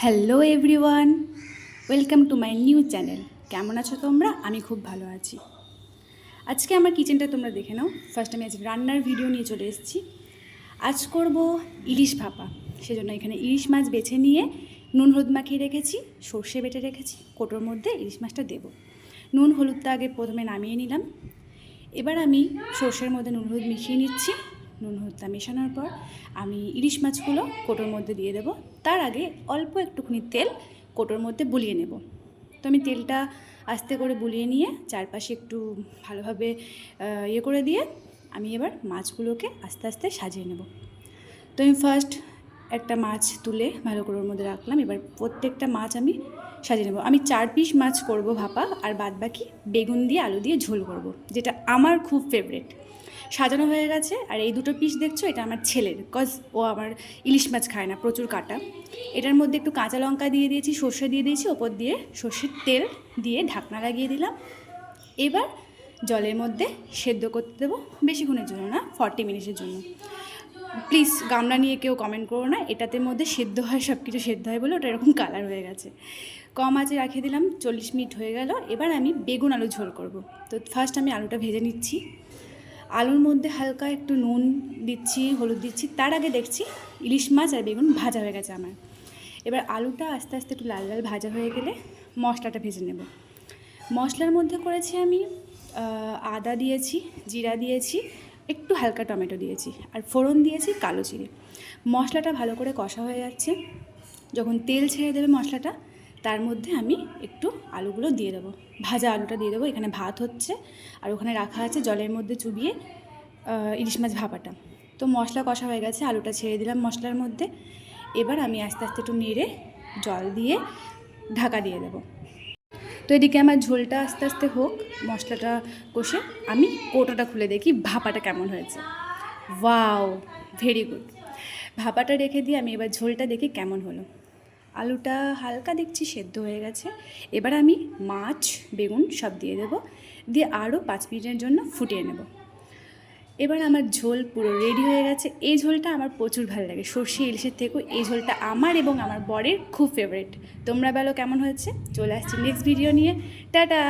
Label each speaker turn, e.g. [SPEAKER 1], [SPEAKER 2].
[SPEAKER 1] Hello everyone, welcome to my new channel. কেমন আছো তোমরা? আমি খুব ভালো আছি। আজকে আমার কিচেনটা তোমরা দেখে নাও। ফার্স্ট আমি আজকে রান্নার ভিডিও নিয়ে চলে এসেছি। আজ করব ইলিশ ভাপা। সেজন্য এখানে ইলিশ মাছ বেছে নিয়ে নুন হলুদ মাখিয়ে রেখেছি, সর্ষে বেটে রেখেছি। কোটোর মধ্যে ইলিশ মাছটা দেবো। নুন হলুদটা আগে প্রথমে নামিয়ে নিলাম। এবার আমি সর্ষের মধ্যে নুন হলুদ মিশিয়ে নিচ্ছি। নুন হলুদটা মেশানোর পর আমি ইলিশ মাছগুলো কোটোর মধ্যে দিয়ে দেবো। তার আগে অল্প একটুখানি তেল কোটোর মধ্যে বুলিয়ে নেব। তো আমি তেলটা আস্তে করে বুলিয়ে নিয়ে চারপাশে একটু ভালোভাবে করে দিয়ে আমি এবার মাছগুলোকে আস্তে আস্তে সাজিয়ে নেব। তো আমি ফার্স্ট একটা মাছ তুলে ভালো করে ওর মধ্যে রাখলাম। এবার প্রত্যেকটা মাছ আমি সাজিয়ে নেব। আমি 4 পিস মাছ করব ভাপা, আর বাদবাকি বেগুন দিয়ে আলু দিয়ে ঝোল করব, যেটা আমার খুব ফেভারিট। সাজানো হয়ে গেছে। আর এই দুটো পিস দেখছো, এটা আমার ছেলের, বিকজ ও আমার ইলিশ মাছ খায় না, প্রচুর কাটা। এটার মধ্যে একটু কাঁচা লঙ্কা দিয়ে দিয়েছি, সর্ষে দিয়ে দিয়েছি, ওপর দিয়ে সর্ষের তেল দিয়ে ঢাকনা লাগিয়ে দিলাম। এবার জলের মধ্যে সেদ্ধ করতে দেবো, বেশিক্ষণের জন্য না, 40 মিনিটের জন্য। প্লিজ গামলা নিয়ে কেউ কমেন্ট করো না, এটাতে মধ্যে সেদ্ধ হয়, সব কিছু সেদ্ধ হয় বলে ওটা এরকম কালার হয়ে গেছে। কম আঁচে রাখিয়ে দিলাম, 40 মিনিট হয়ে গেল। এবার আমি বেগুন আলু ঝোল করব। তো ফার্স্ট আমি আলুটা ভেজে নিচ্ছি। আলুর মধ্যে হালকা একটু নুন দিচ্ছি, হলুদ দিচ্ছি। তার আগে দেখছি ইলিশ মাছ আর বেগুন ভাজা হয়ে গেছে আমার। এবার আলুটা আস্তে আস্তে একটু লাল লাল ভাজা হয়ে গেলে মশলাটা ভেজে নেব। মশলার মধ্যে করেছি আমি আদা দিয়েছি, জিরা দিয়েছি, একটু হালকা টমেটো দিয়েছি, আর ফোড়ন দিয়েছি কালো জিরে। মশলাটা ভালো করে কষা হয়ে যাচ্ছে। যখন তেল ছেড়ে দেবে মশলাটা, তার মধ্যে আমি একটু আলুগুলো দিয়ে দেবো, ভাজা আলুটা দিয়ে দেবো। এখানে ভাত হচ্ছে আর ওখানে রাখা আছে জলের মধ্যে চুবিয়ে ইলিশ মাছ ভাপাটা। তো মশলা কষা হয়ে গেছে, আলুটা ছেড়ে দিলাম মশলার মধ্যে। এবার আমি আস্তে আস্তে একটু নেড়ে জল দিয়ে ঢাকা দিয়ে দেবো। তো এদিকে আমার ঝোলটা আস্তে আস্তে হোক, মশলাটা কষে আমি কৌটোটা খুলে দেখি ভাপাটা কেমন হয়েছে। Wow, very good. ভাপাটা রেখে দিয়ে আমি এবার ঝোলটা দেখি কেমন হলো। আলুটা হালকা দেখছি সেদ্ধ হয়ে গেছে। এবার আমি মাছ বেগুন সব দিয়ে দেবো, দিয়ে আরও 5 মিনিটের জন্য ফুটিয়ে নেব। এবার আমার ঝোল পুরো রেডি হয়ে গেছে। এই ঝোলটা আমার প্রচুর ভালো লাগে, সর্ষে ইলিশের থেকেও এই ঝোলটা আমার এবং আমার বরের খুব ফেভারিট। তোমরা বলো কেমন হয়েছে? চলে আসছি নেক্সট ভিডিও নিয়ে। টাটা।